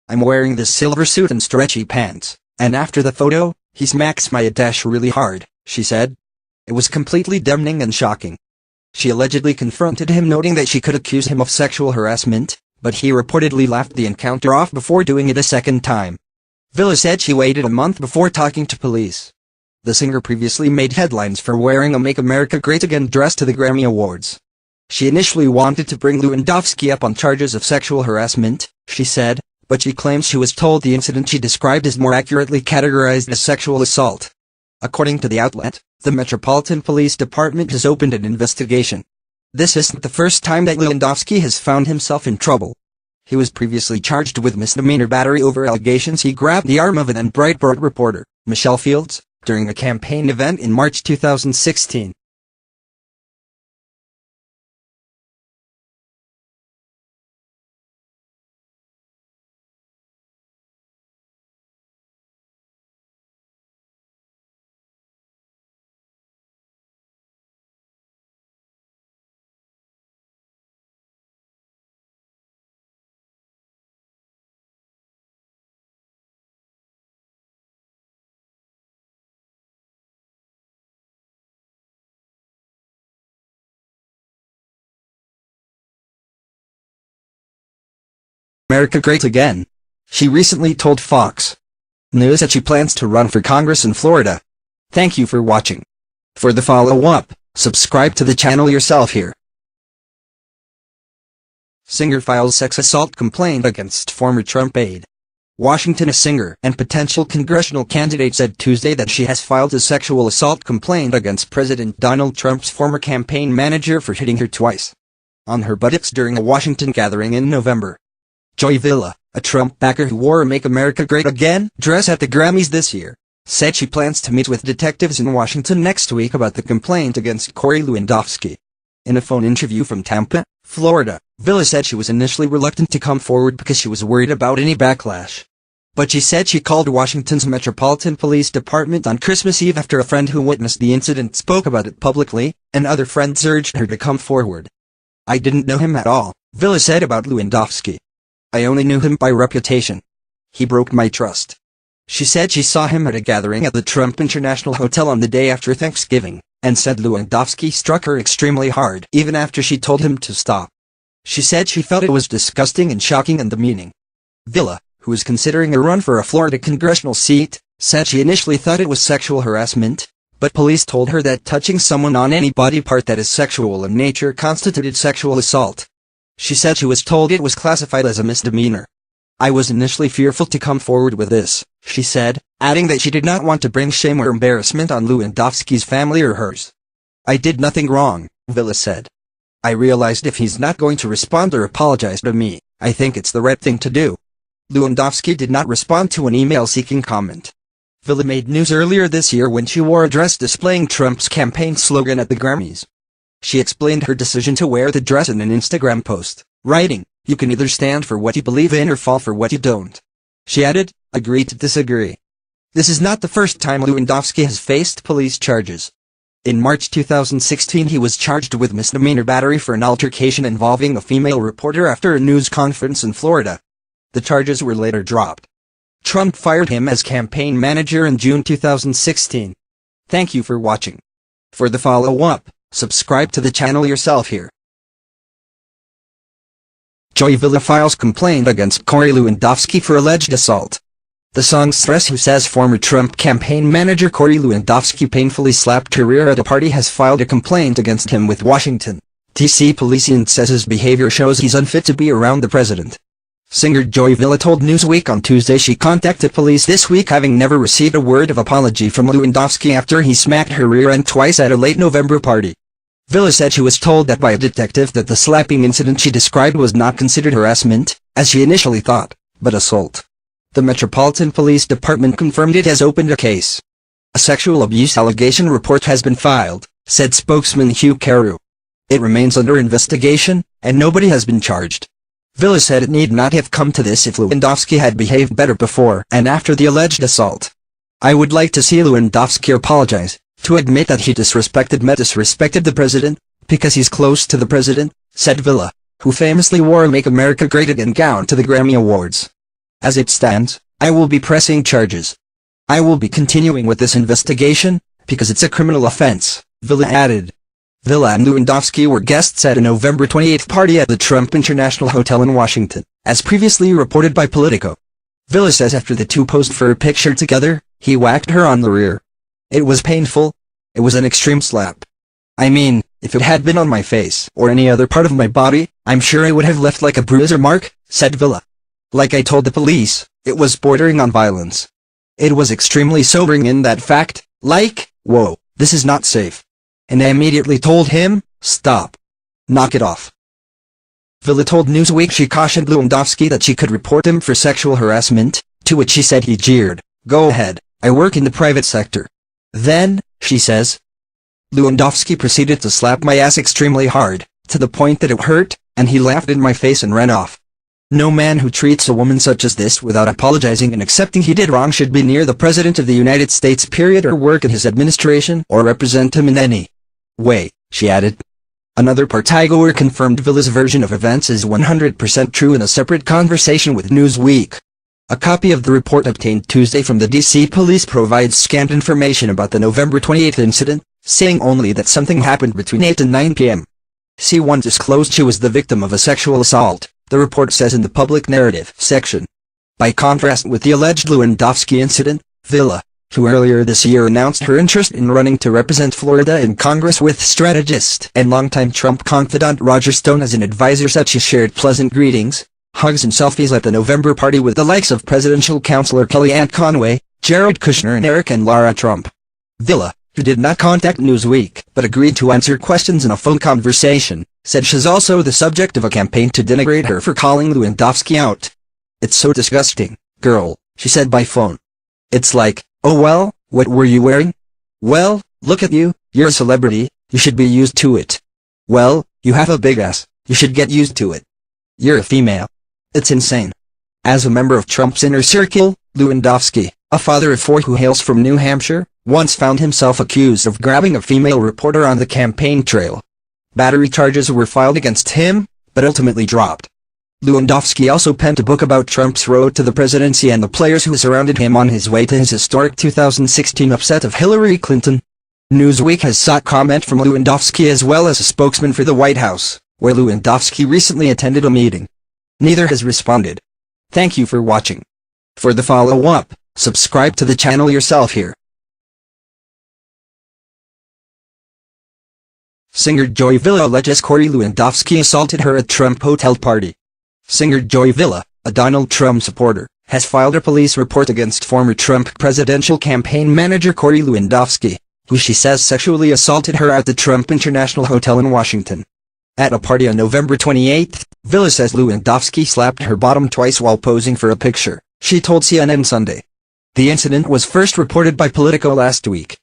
I'm wearing this silver suit and stretchy pants, and after the photo, he smacks my dash really hard, she said. It was completely demeaning and shocking. She allegedly confronted him, noting that she could accuse him of sexual harassment, but he reportedly laughed the encounter off before doing it a second time. Villa said she waited a month before talking to police. The singer previously made headlines for wearing a Make America Great Again dress to the Grammy Awards. She initially wanted to bring Lewandowski up on charges of sexual harassment, she said, but she claims she was told the incident she described is more accurately categorized as sexual assault. According to the outlet, the Metropolitan Police Department has opened an investigation. This isn't the first time that Lewandowski has found himself in trouble. He was previously charged with misdemeanor battery over allegations he grabbed the arm of an Breitbart reporter, Michelle Fields, during a campaign event in March 2016. America Great Again. She recently told Fox News that she plans to run for Congress in Florida. Thank you for watching. For the follow-up, subscribe to the channel yourself here. Singer files sex assault complaint against former Trump aide. Washington. A singer and potential congressional candidate said Tuesday that she has filed a sexual assault complaint against President Donald Trump's former campaign manager for hitting her twice on her buttocks during a Washington gathering in November. Joy Villa, a Trump backer who wore a Make America Great Again dress at the Grammys this year, said she plans to meet with detectives in Washington next week about the complaint against Corey Lewandowski. In a phone interview from Tampa, Florida, Villa said she was initially reluctant to come forward because she was worried about any backlash. But she said she called Washington's Metropolitan Police Department on Christmas Eve after a friend who witnessed the incident spoke about it publicly, and other friends urged her to come forward. I didn't know him at all, Villa said about Lewandowski. I only knew him by reputation. He broke my trust. She said she saw him at a gathering at the Trump International Hotel on the day after Thanksgiving, and said Lewandowski struck her extremely hard even after she told him to stop. She said she felt it was disgusting and shocking and demeaning. Villa, who is considering a run for a Florida congressional seat, said she initially thought it was sexual harassment, but police told her that touching someone on any body part that is sexual in nature constituted sexual assault. She said she was told it was classified as a misdemeanor. I was initially fearful to come forward with this, she said, adding that she did not want to bring shame or embarrassment on Lewandowski's family or hers. I did nothing wrong, Villa said. I realized if he's not going to respond or apologize to me, I think it's the right thing to do. Lewandowski did not respond to an email seeking comment. Villa made news earlier this year when she wore a dress displaying Trump's campaign slogan at the Grammys. She explained her decision to wear the dress in an Instagram post, writing, "You can either stand for what you believe in or fall for what you don't." She added, "Agree to disagree." This is not the first time Lewandowski has faced police charges. In March 2016 he was charged with misdemeanor battery for an altercation involving a female reporter after a news conference in Florida. The charges were later dropped. Trump fired him as campaign manager in June 2016. Thank you for watching. For the follow-up, subscribe to the channel yourself here. Joy Villa files complaint against Corey Lewandowski for alleged assault. The songstress, who says former Trump campaign manager Corey Lewandowski painfully slapped her rear at a party, has filed a complaint against him with Washington, D.C. police and says his behavior shows he's unfit to be around the president. Singer Joy Villa told Newsweek on Tuesday she contacted police this week, having never received a word of apology from Lewandowski after he smacked her rear end twice at a late November party. Villa said she was told that by a detective that the slapping incident she described was not considered harassment, as she initially thought, but assault. The Metropolitan Police Department confirmed it has opened a case. A sexual abuse allegation report has been filed, said spokesman Hugh Carew. It remains under investigation, and nobody has been charged. Villa said it need not have come to this if Lewandowski had behaved better before and after the alleged assault. I would like to see Lewandowski apologize, to admit that he disrespected the president, because he's close to the president, said Villa, who famously wore a Make America Great Again gown to the Grammy Awards. As it stands, I will be pressing charges. I will be continuing with this investigation, because it's a criminal offense, Villa added. Villa and Lewandowski were guests at a November 28 party at the Trump International Hotel in Washington, as previously reported by Politico. Villa says after the two posed for a picture together, he whacked her on the rear. It was painful. It was an extreme slap. I mean, if it had been on my face or any other part of my body, I'm sure I would have left like a bruise or mark, said Villa. Like I told the police, it was bordering on violence. It was extremely sobering in that fact, like, whoa, this is not safe. And I immediately told him, stop. Knock it off. Villa told Newsweek she cautioned Lewandowski that she could report him for sexual harassment, to which she said he jeered, go ahead, I work in the private sector. Then, she says, Lewandowski proceeded to slap my ass extremely hard, to the point that it hurt, and he laughed in my face and ran off. No man who treats a woman such as this without apologizing and accepting he did wrong should be near the President of the United States period or work in his administration or represent him in any way, she added. Another partygoer confirmed Villa's version of events is 100% true in a separate conversation with Newsweek. A copy of the report obtained Tuesday from the D.C. police provides scant information about the November 28 incident, saying only that something happened between 8 and 9 p.m. C1 disclosed she was the victim of a sexual assault, the report says in the public narrative section. By contrast with the alleged Lewandowski incident, Villa, who earlier this year announced her interest in running to represent Florida in Congress with strategist and longtime Trump confidant Roger Stone as an advisor, said she shared pleasant greetings, hugs and selfies at the November party with the likes of presidential counselor Kellyanne Conway, Jared Kushner and Eric and Lara Trump. Villa, who did not contact Newsweek but agreed to answer questions in a phone conversation, said she's also the subject of a campaign to denigrate her for calling Lewandowski out. It's so disgusting, girl, she said by phone. It's like, oh well, what were you wearing? Well, look at you, you're a celebrity, you should be used to it. Well, you have a big ass, you should get used to it. You're a female. It's insane. As a member of Trump's inner circle, Lewandowski, a father of 4 who hails from New Hampshire, once found himself accused of grabbing a female reporter on the campaign trail. Battery charges were filed against him, but ultimately dropped. Lewandowski also penned a book about Trump's road to the presidency and the players who surrounded him on his way to his historic 2016 upset of Hillary Clinton. Newsweek has sought comment from Lewandowski as well as a spokesman for the White House, where Lewandowski recently attended a meeting. Neither has responded. Thank you for watching. For the follow-up, subscribe to the channel yourself here. Singer Joy Villa alleges Corey Lewandowski assaulted her at Trump hotel party. Singer Joy Villa, a Donald Trump supporter, has filed a police report against former Trump presidential campaign manager Corey Lewandowski, who she says sexually assaulted her at the Trump International Hotel in Washington. At a party on November 28, Villa says Lewandowski slapped her bottom twice while posing for a picture, she told CNN Sunday. The incident was first reported by Politico last week.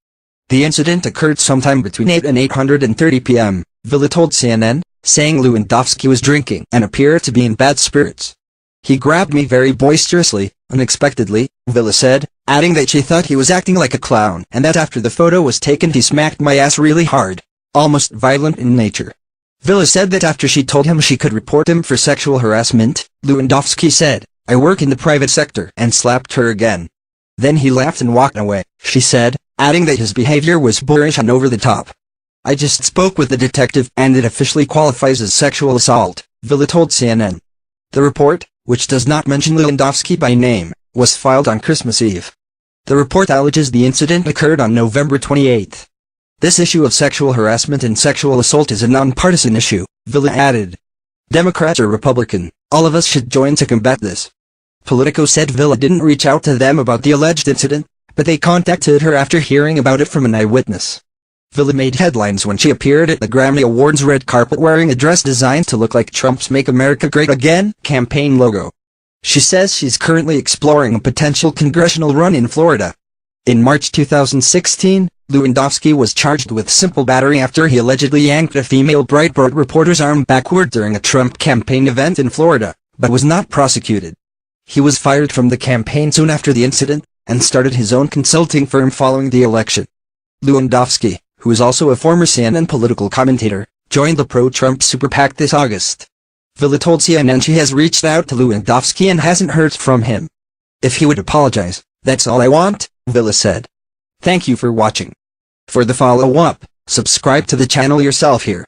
The incident occurred sometime between 8 and 8:30 p.m., Villa told CNN, saying Lewandowski was drinking and appeared to be in bad spirits. He grabbed me very boisterously, unexpectedly, Villa said, adding that she thought he was acting like a clown and that after the photo was taken he smacked my ass really hard, almost violent in nature. Villa said that after she told him she could report him for sexual harassment, Lewandowski said, I work in the private sector, and slapped her again. Then he laughed and walked away, she said, adding that his behavior was boorish and over the top. I just spoke with the detective and it officially qualifies as sexual assault, Villa told CNN. The report, which does not mention Lewandowski by name, was filed on Christmas Eve. The report alleges the incident occurred on November 28. This issue of sexual harassment and sexual assault is a nonpartisan issue, Villa added. Democrat or Republican, all of us should join to combat this. Politico said Villa didn't reach out to them about the alleged incident, but they contacted her after hearing about it from an eyewitness. Villa made headlines when she appeared at the Grammy Awards red carpet wearing a dress designed to look like Trump's Make America Great Again campaign logo. She says she's currently exploring a potential congressional run in Florida. In March 2016, Lewandowski was charged with simple battery after he allegedly yanked a female Breitbart reporter's arm backward during a Trump campaign event in Florida, but was not prosecuted. He was fired from the campaign soon after the incident, and started his own consulting firm following the election. Lewandowski, who is also a former CNN political commentator, joined the pro-Trump super PAC this August. Villa told CNN she has reached out to Lewandowski and hasn't heard from him. If he would apologize, that's all I want, Villa said. Thank you for watching. For the follow-up, subscribe to the channel yourself here.